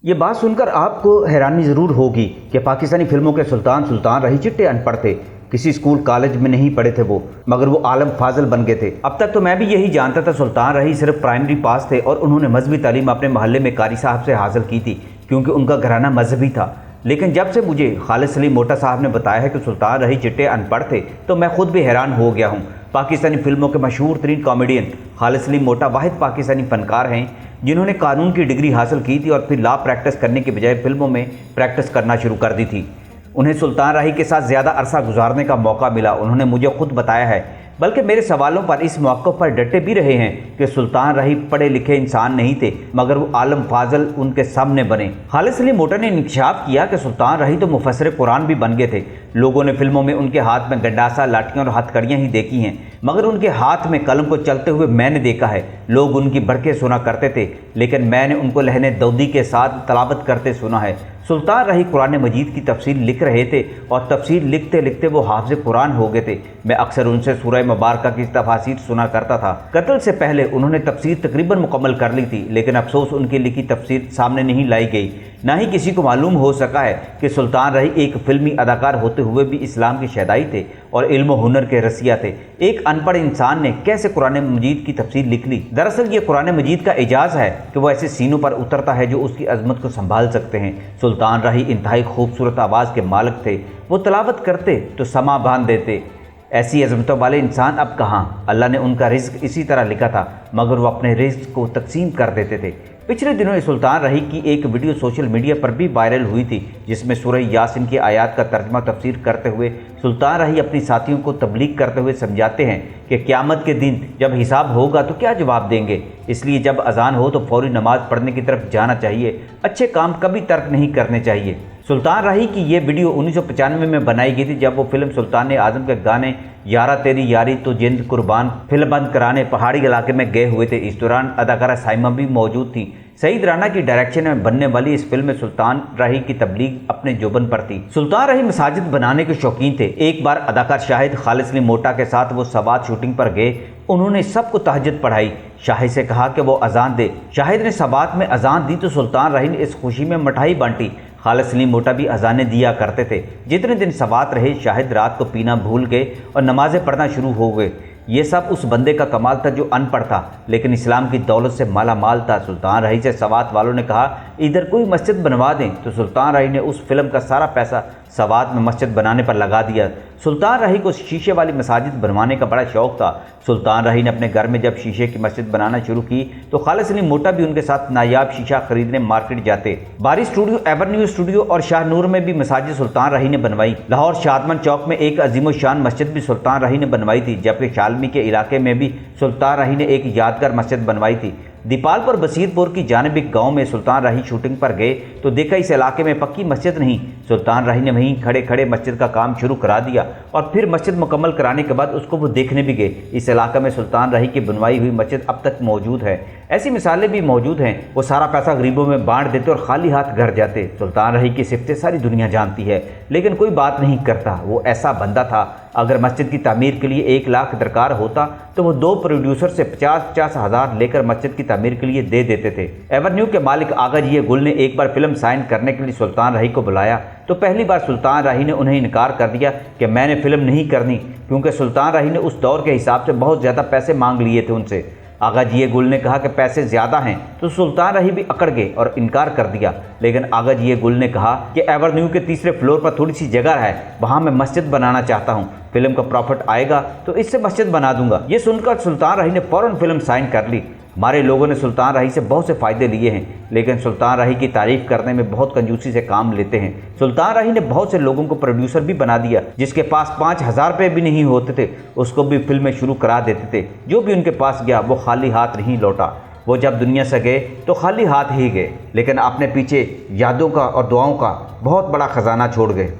ये बात सुनकर आपको हैरानी ज़रूर होगी कि पाकिस्तानी फिल्मों के सुल्तान रही चिट्टे अनपढ़ थे। किसी स्कूल कॉलेज में नहीं पढ़े थे वो, मगर वो आलम फाजल बन गए थे। अब तक तो मैं भी यही जानता था सुल्तान रही सिर्फ प्राइमरी पास थे और उन्होंने मजहबी तालीम अपने मोहल्ले में कारी साहब से हासिल की थी, क्योंकि उनका घराना मजहबी था। लेकिन जब से मुझे खालिद सलीम मोटा साहब ने बताया है कि सुल्तान रही चिट्टे अनपढ़ थे, तो मैं खुद भी हैरान हो गया हूँ। पाकिस्तानी फिल्मों के मशहूर तरीन कॉमेडियन खालिद सलीम मोटा वाहिद पाकिस्तानी फ़नकार हैं जिन्होंने कानून की डिग्री हासिल की थी और फिर लॉ प्रैक्टिस करने के बजाय फिल्मों में प्रैक्टिस करना शुरू कर दी थी। उन्हें सुल्तान रही के साथ ज़्यादा अरसा गुजारने का मौका मिला। उन्होंने मुझे खुद बताया है, बल्कि मेरे सवालों पर इस मौक़े पर डटे भी रहे हैं कि सुल्तान रही पढ़े लिखे इंसान नहीं थे, मगर वो आलम फाजल उनके सामने बने। खालिद सलीम मोटा ने इंकशाफ किया कि सुल्तान रही तो मुफस्सिर कुरान भी बन गए थे। लोगों ने फिल्मों में उनके हाथ में गंडासा, लाठियाँ और हथकड़ियाँ ही देखी हैं, मगर उनके हाथ में कलम को चलते हुए मैंने देखा है। लोग उनकी बरक़ें सुना करते थे, लेकिन मैंने उनको लहने दौदी के साथ तलावत करते सुना है। सुल्तान रही कुरान मजीद की तफसीर लिख रहे थे और तफसीर लिखते लिखते वो हाफ़िज़ कुरान हो गए थे। मैं अक्सर उनसे सूरह मुबारका की तफासीर सुना करता था। कत्ल से पहले उन्होंने तफसीर तकरीबन मुकम्मल कर ली थी, लेकिन अफसोस उनकी लिखी तफसीर सामने नहीं लाई गई। ना ही किसी को मालूम हो सका है कि सुल्तान रही एक फिल्मी अदाकार होते हुए भी इस्लाम के शहदाई थे और इल्म व हुनर के रसिया थे। एक अनपढ़ इंसान ने कैसे कुरान मजीद की तफसीर लिख ली। दरअसल ये कुरान मजीद का एजाज़ है कि वो ऐसे सीनों पर उतरता है जो उसकी अजमत को संभाल सकते हैं। सुल्तान रही इंतहाई खूबसूरत आवाज़ के मालिक थे। वो तलावत करते तो समा बांध देते। ऐसी अजमतों वाले इंसान अब कहाँ। अल्लाह ने उनका रिज़्क इसी तरह लिखा था, मगर वो अपने रिज़्क को तकसीम कर देते थे। पिछले दिनों सुल्तान रही की एक वीडियो सोशल मीडिया पर भी वायरल हुई थी, जिसमें सूरह यासीन की आयत का तर्जमा तफसीर करते हुए सुल्तान रही अपनी साथियों को तबलीग करते हुए समझाते हैं कि क़यामत के दिन जब हिसाब होगा तो क्या जवाब देंगे। इसलिए जब अजान हो तो फौरी नमाज पढ़ने की तरफ जाना चाहिए। अच्छे काम कभी तर्क नहीं करने चाहिए। सुल्तान रही की ये वीडियो 1995 में बनाई गई थी, जब वो फिल्म सुल्तान आज़म के गाने यारा तेरी यारी तो जिंद कुर्बान फिल्म बंद कराने पहाड़ी इलाके में गए हुए थे। इस दौरान अदाकारा साइमा भी मौजूद थी। सईद राना की डायरेक्शन में बनने वाली इस फिल्म में सुल्तान रही की तबलीग अपने जोबन पर थी। सुल्तान रही मसाजिद बनाने के शौकीन थे। एक बार अदाकार शाहिद खालिद सलीम मोटा के साथ वो सवात शूटिंग पर गए। उन्होंने सबको तहज्जुद पढ़ाई। शाहिद से कहा कि वो अजान दे। शाहिद ने सवात में अजान दी तो सुल्तान रही ने इस खुशी में मिठाई बांटी। खालिद सलीम मोटा भी अजानें दिया करते थे। जितने दिन सवात रहे, शाहिद रात को पीना भूल गए और नमाज़ें पढ़ना शुरू हो गए। ये सब उस बंदे का कमाल था जो अनपढ़ था, लेकिन इस्लाम की दौलत से माला माल था। सुल्तान रही से सवात वालों ने कहा, इधर कोई मस्जिद बनवा दें, तो सुल्तान रही ने उस फिल्म का सारा पैसा सवात में मस्जिद बनाने पर लगा दिया। सुल्तान रही को शीशे वाली मसाजिद बनवाने का बड़ा शौक़ था। सुल्तान रही ने अपने घर में जब शीशे की मस्जिद बनाना शुरू की तो खालिद सलीम मोटा भी उनके साथ नायाब शीशा खरीदने मार्केट जाते। बारी स्टूडियो, एवरन्यू स्टूडियो और शाहनूर में भी मसाजिद सुल्तान रही ने बनवाई। लाहौर शादमन चौक में एक अजीम शान मस्जिद भी सुल्तान रही ने बनवाई थी, जबकि शालमी के इलाके में भी सुल्तान रही ने एक यादगार मस्जिद बनवाई थी। दीपालपुर बसीरपुर की जानिब एक गाँव में सुल्तान रही शूटिंग पर गए तो देखा इस इलाके में पक्की मस्जिद नहीं। सुल्तान रही ने वहीं खड़े खड़े मस्जिद का काम शुरू करा दिया और फिर मस्जिद मुकम्मल कराने के बाद उसको वो देखने भी गए। इस इलाके में सुल्तान रही की बनवाई हुई मस्जिद अब तक मौजूद है। ऐसी मिसालें भी मौजूद हैं। वो सारा पैसा गरीबों में बांट देते और खाली हाथ घर जाते। सुल्तान रही की सिफतें सारी दुनिया जानती है, लेकिन कोई बात नहीं करता। वो ऐसा बंदा था, अगर मस्जिद की तामीर के लिए 1 लाख दरकार होता तो वो 2 प्रोड्यूसर से 50-50 हज़ार लेकर मस्जिद की तामीर के लिए दे देते थे। एवरन्यू के मालिक आगा जी गुल ने एक बार फिल्म साइन करने के लिए सुल्तान रही को बुलाया तो पहली बार सुल्तान रही ने उन्हें इनकार कर दिया कि मैंने फिल्म नहीं करनी, क्योंकि सुल्तान रही ने उस दौर के हिसाब से बहुत ज़्यादा पैसे मांग लिए थे उनसे। आगा जी गुल ने कहा कि पैसे ज़्यादा हैं, तो सुल्तान रही भी अकड़ गए और इनकार कर दिया। लेकिन आगा जी गुल ने कहा कि एवरन्यू के तीसरे फ्लोर पर थोड़ी सी जगह है, वहाँ मैं मस्जिद बनाना चाहता हूँ। फिल्म का प्रॉफिट आएगा तो इससे मस्जिद बना दूंगा। ये सुनकर सुल्तान रही ने फ़ौरन फिल्म साइन कर ली। हमारे लोगों ने सुल्तान रही से बहुत से फ़ायदे लिए हैं, लेकिन सुल्तान रही की तारीफ़ करने में बहुत कंजूसी से काम लेते हैं। सुल्तान रही ने बहुत से लोगों को प्रोड्यूसर भी बना दिया। जिसके पास 5,000 रुपये भी नहीं होते थे उसको भी फिल्में शुरू करा देते थे। जो भी उनके पास गया वो खाली हाथ नहीं लौटा। वो जब दुनिया से गए तो खाली हाथ ही गए, लेकिन अपने पीछे यादों का और दुआओं का बहुत बड़ा ख़जाना छोड़ गए।